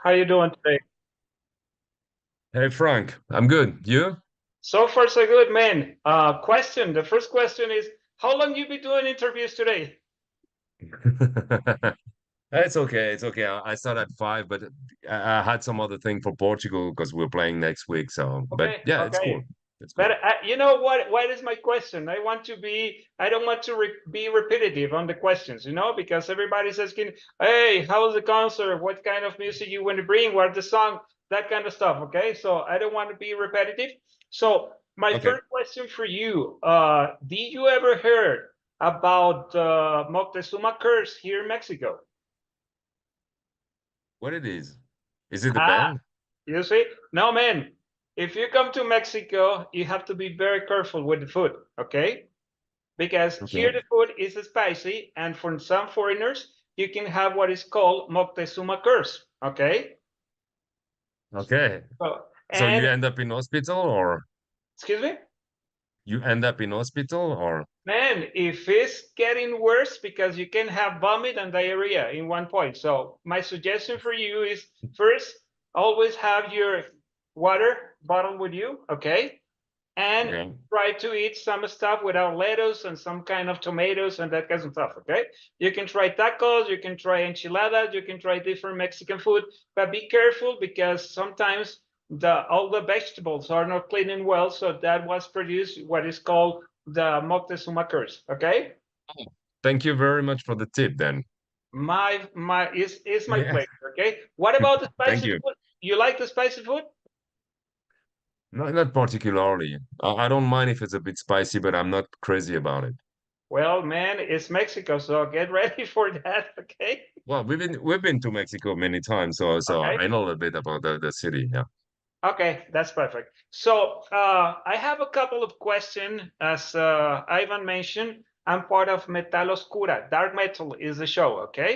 How you doing today? Hey Frank, I'm good. You? So far, so good, man. Question. The first question is, how long you be doing interviews today? It's okay. It's okay. I started at 5, but I had some other thing for Portugal because we're playing next week. So, but Okay, yeah, it's cool. okay. It's But cool. you know what? What is my question? I don't want to be repetitive on the questions, because everybody's asking, hey, how's the concert? What kind of music you want to bring? What the song? That kind of stuff. Okay, so I don't want to be repetitive. So my Okay. first question for you, did you ever heard about Moctezuma Curse here in Mexico? What it is? Is it the Ah, band? you see? No, man. If you come to Mexico, you have to be very careful with the food, okay? Because here Okay. the food is spicy, and for some foreigners, you can have what is called Moctezuma curse, okay? Okay. So, So and you end up in hospital or excuse me, you end up in hospital or man, if it's getting worse because you can have vomit and diarrhea in one point. So my suggestion for you is first, always have your water bottle with you, okay? And okay. try to eat some stuff without lettuce and some kind of tomatoes and that kind of stuff. Okay, you can try tacos, you can try enchiladas, you can try different Mexican food, but be careful because sometimes all the vegetables are not cleaning well, so that was produced what is called the Moctezuma curse. Okay, Thank you very much for the tip then. my is my Yeah. pleasure. Okay, what about the Thank spicy you. food? You like the spicy food? Not particularly. I don't mind if it's a bit spicy, but I'm not crazy about it. Well, man, it's Mexico, so get ready for that. Okay. Well, we've been to Mexico many times, so Okay. I know a bit about the city. Yeah. Okay, that's perfect. So I have a couple of questions. As Ivan mentioned, I'm part of Metal Oscura. Dark Metal is the show, okay?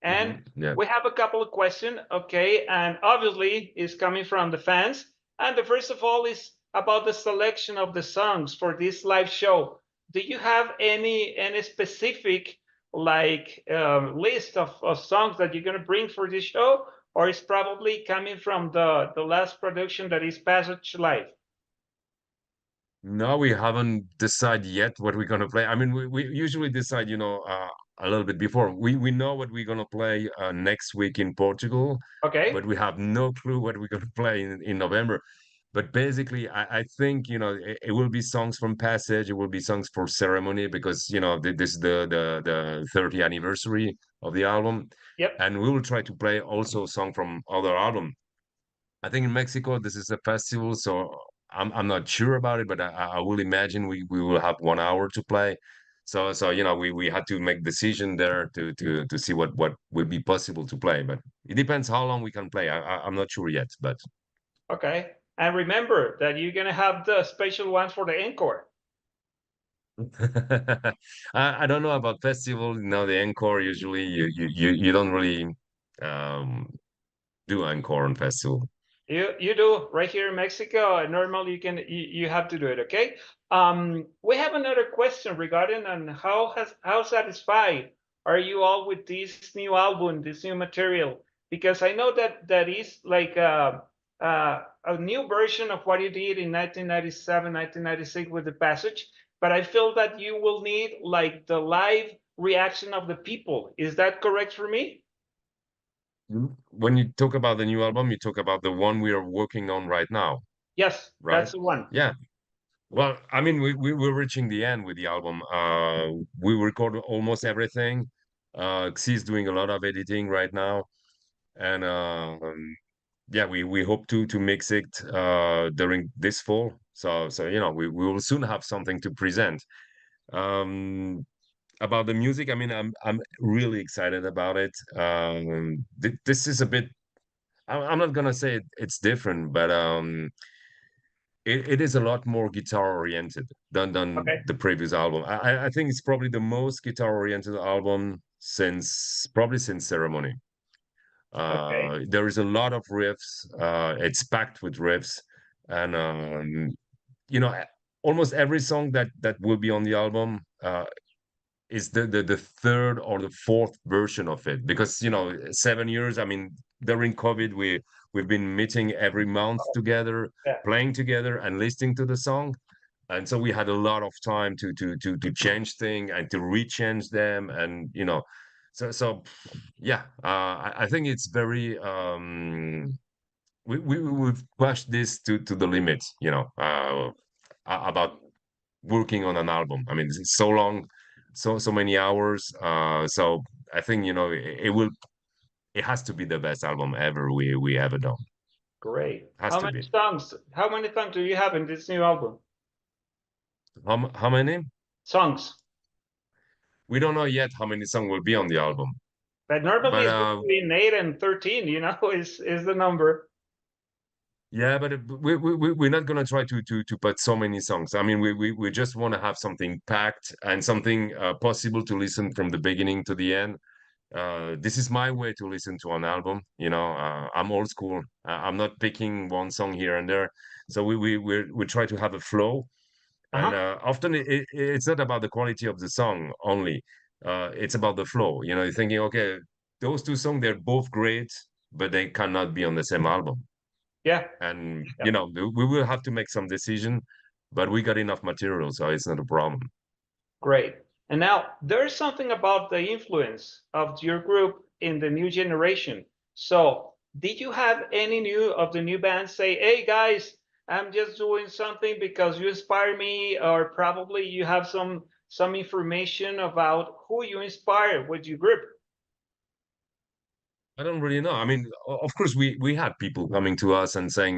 And Yeah. we have a couple of questions, okay? And obviously, it's coming from the fans. And the first of all is about the selection of the songs for this live show. Do you have any specific like list of songs that you're gonna bring for this show? Or it's probably coming from the last production that is Passage Live. No, we haven't decided yet what we're gonna play. I mean, we usually decide, a little bit before. We know what we're gonna play next week in Portugal, but Okay. we have no clue what we're gonna play in November. But basically, I think, it will be songs from Passage, it will be songs for Ceremony because, this is the 30th anniversary of the album. Yep. And we will try to play also a song from other album. I think in Mexico this is a festival, so I'm not sure about it, but I will imagine we will have 1 hour to play. So we had to make decision there to see what will be possible to play, but it depends how long we can play. I'm not sure yet, but Okay. And remember that you're gonna have the special one for the encore. I don't know about festival. The encore usually you don't really um do encore on festival. You do right here in Mexico. Normally you have to do it. Okay. We have another question regarding on how satisfied are you all with this new album, this new material? Because I know that is like a new version of what you did in 1997, 1996 with the passage. But I feel that you will need like the live reaction of the people. Is that correct for me? When you talk about the new album, you talk about the one we are working on right now, Yes, right? that's the one. Yeah. Well, I mean, we're reaching the end with the album. We record almost everything. X's doing a lot of editing right now, and yeah, we hope to mix it during this fall. So we will soon have something to present. About the music, I mean, I'm really excited about it. This is a bit. I'm not gonna say it's different, but it is a lot more guitar oriented than Okay. the previous album. I think it's probably the most guitar oriented album since Ceremony. Okay. There is a lot of riffs. It's packed with riffs, and you know, almost every song that will be on the album. is the third or the fourth version of it, because 7 years, I mean, during COVID, we've been meeting every month together, Yeah, playing together and listening to the song. And so we had a lot of time to change things and to rechange them. And so yeah, I think it's very we've pushed this to the limit, about working on an album. I mean, it's so long, so many hours. So I think it has to be the best album ever we ever done. great. Has to be. How many songs do you have in this new album? How many? Songs. We don't know yet how many songs will be on the album, But normally but it's between 8 and 13, is the number. yeah, but we're not gonna try to put so many songs. I mean, we just want to have something packed and something possible to listen from the beginning to the end. This is my way to listen to an album. I'm old school. I'm not picking one song here and there. So we try to have a flow, and Uh-huh. often it's not about the quality of the song only. It's about the flow. You're thinking, okay, those two songs, they're both great, but they cannot be on the same album. Yeah. And Yeah. we will have to make some decision, but we got enough material, so it's not a problem. Great. And now there's something about the influence of your group in the new generation. So, did you have any of the new bands say, "Hey guys, I'm just doing something because you inspire me," or probably you have some information about who you inspire with your group? I don't really know. I mean, of course, we had people coming to us and saying,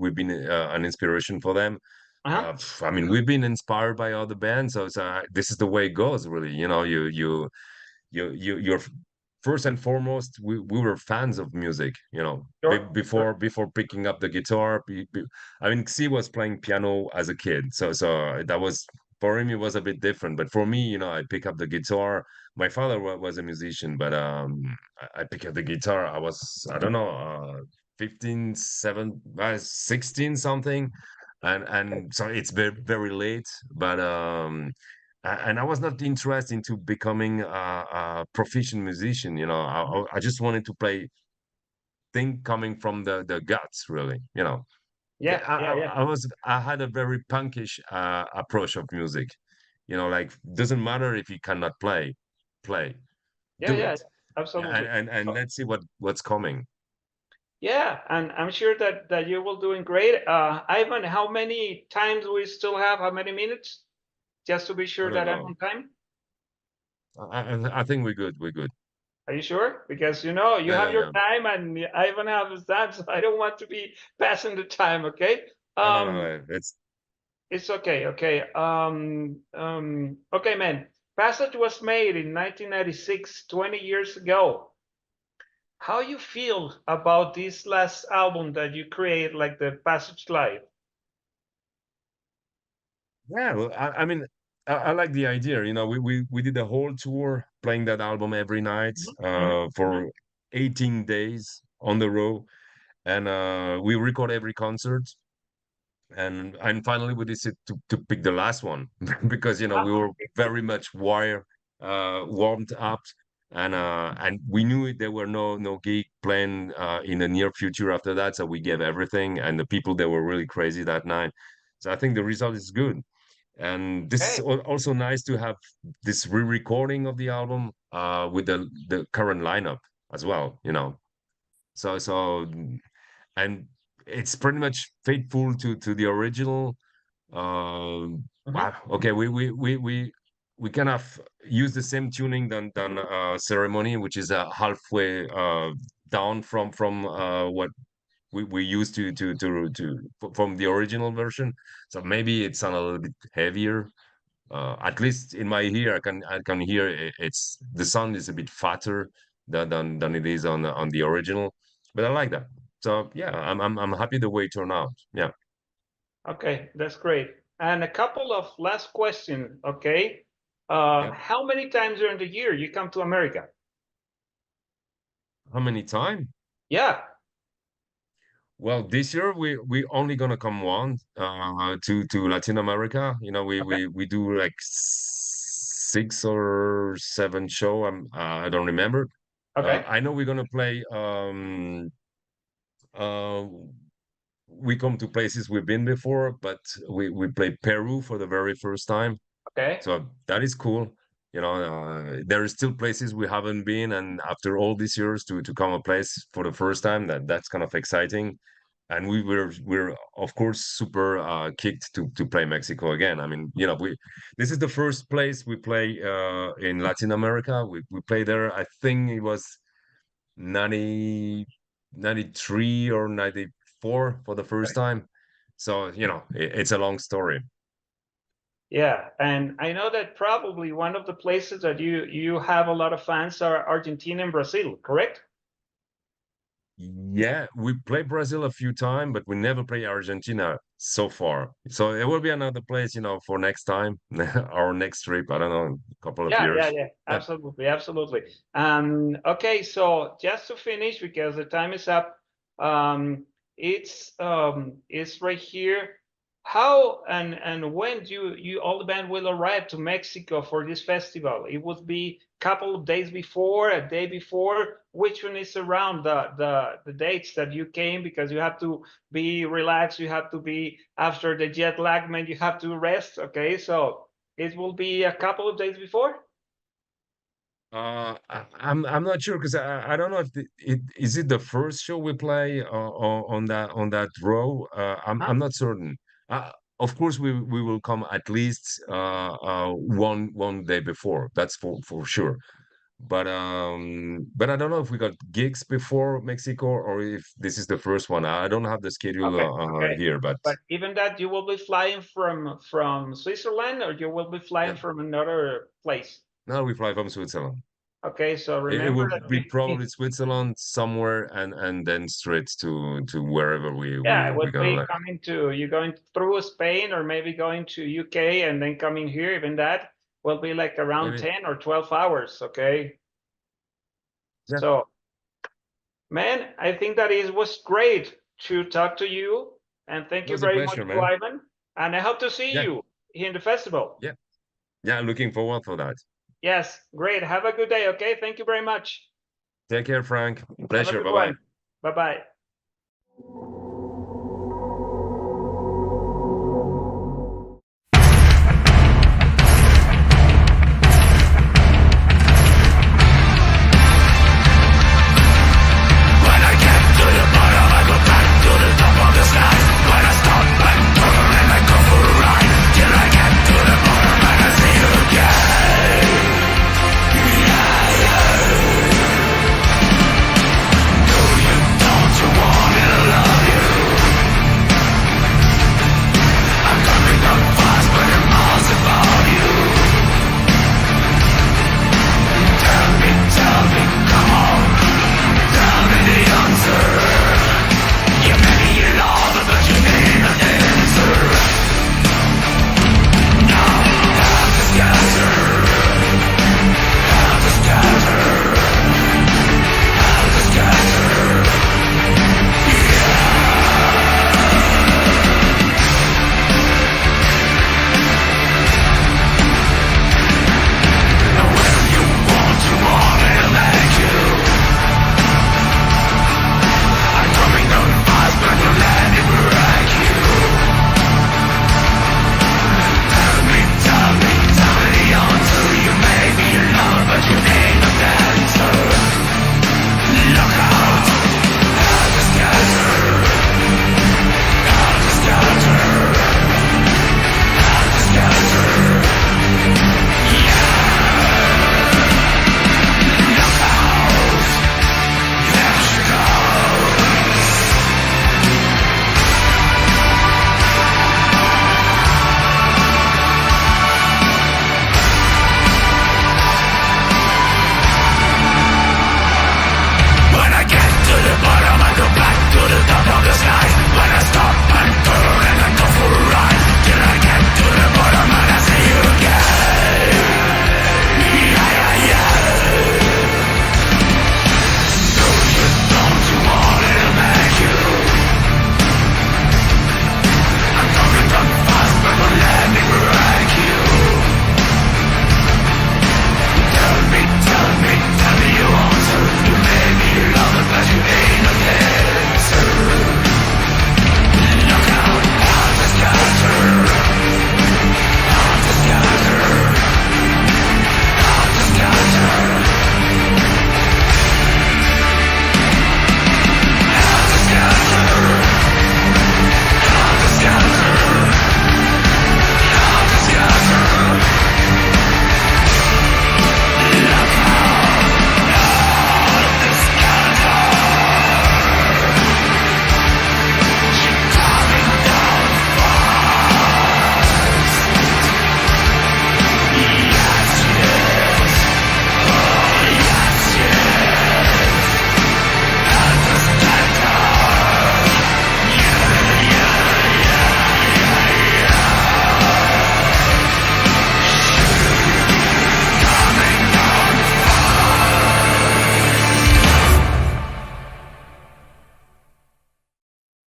we've been an inspiration for them. Uh-huh. I mean, we've been inspired by other bands, so this is the way it goes, really. You're first and foremost, we were fans of music, Sure. Sure. before picking up the guitar. I mean, Xi was playing piano as a kid, so that was, for him it was a bit different. But for me, I pick up the guitar. My father was a musician, but I pick up the guitar. I was, I don't know, 15, 16 something, and so it's very very late, but and I was not interested into becoming a proficient musician. I just wanted to play thing coming from the guts, really. Yeah. Yeah. Yeah. I had a very punkish approach of music. Like, doesn't matter if you cannot play, Yeah. do Yeah. it, Absolutely. and let's see what's coming. Yeah, and I'm sure that you will doing great. Ivan, how many times we still have? How many minutes? Just to be I sure don't that I'm know. on time. I think we're good. We're good. Are you sure? Because you Yeah, have yeah, your yeah. time and Ivan has his time, so I don't want to be passing the time. Okay. No, no, Um, no. it's okay. Okay. Okay, man. Passage was made in 1996, 20 years ago. How you feel about this last album that you created, like the Passage Live? Yeah, well, I mean, I like the idea. We did a whole tour playing that album every night Mhm, mhm, mhm. for 18 days on the road, and we record every concert. And finally, we decided to pick the last one because we were very much warmed up, and we knew there were no gig planned in the near future after that. So we gave everything, and the people, they were really crazy that night. So I think the result is good. And this is Okay. also nice to have this re-recording of the album with the current lineup as well, so and it's pretty much faithful to the original. Mhm. Wow, okay, we kind of use the same tuning than Ceremony, which is halfway down from what we used from the original version. So maybe it's on a little bit heavier. At least in my ear, I can hear it's the sound is a bit fatter than it is on the original, but I like that. So yeah, I'm happy the way it turned out. Yeah, Okay, that's great. And a couple of last questions, okay? yeah. How many times during the year you come to America? How many time? Yeah. Well, this year we only gonna come one to Latin America. We Okay. we we do like 6 or 7 show. I don't remember. Okay. I know we're gonna play. Uh, we come to places we've been before, but we played Peru for the very first time. Okay. So that is cool. You know, there are still places we haven't been, and after all these years to come a place for the first time, that's kind of exciting. And we're of course super kicked to play Mexico again. I mean, you know, we this is the first place we play in Latin America. We play there. I think it was 90, 93 or 94 for the first time. So you know, it's a long story. Yeah, and I know that probably one of the places that you have a lot of fans are Argentina and Brazil, correct? Yeah, we played Brazil a few times, but we never play Argentina so far. So it will be another place, you know, for next time, our next trip. I don't know, a couple of Yeah, yeah, years. yeah. Yeah, Absolutely, absolutely. Okay, so just to finish, because the time is up, it's right here. How and when do you all the band will arrive to Mexico for this festival? It would be a couple of days before, a day before. Which one is around the dates that you came? Because you have to be relaxed, you have to be after the jet lag, man, you have to rest. Okay, so it will be a couple of days before. I'm not sure because I don't know if it is it the first show we play on that row. Huh? I'm not certain. Of course, we will come at least one day before. That's for sure. But I don't know if we got gigs before Mexico or if this is the first one. I don't have the schedule Okay, okay. here, but But even that, you will be flying from Switzerland, or you will be flying yeah, from another place. now we fly from Switzerland. Okay, so It remember will that be probably Switzerland somewhere, and then straight to wherever yeah, it we would gonna be land. coming to you going through Spain or maybe going to UK and then coming here. Even that will be like around Maybe 10 or 12 hours. Okay, yeah, so man, I think that it was great to talk to you, and thank it you was a very much pleasure, to man. Ivan. And I hope to see Yeah, you here in the festival. yeah, yeah. Looking forward for that. Yes, great. Have a good day. Okay, thank you very much. Take care, Frank. Have a Pleasure. good Bye bye. one. Bye bye.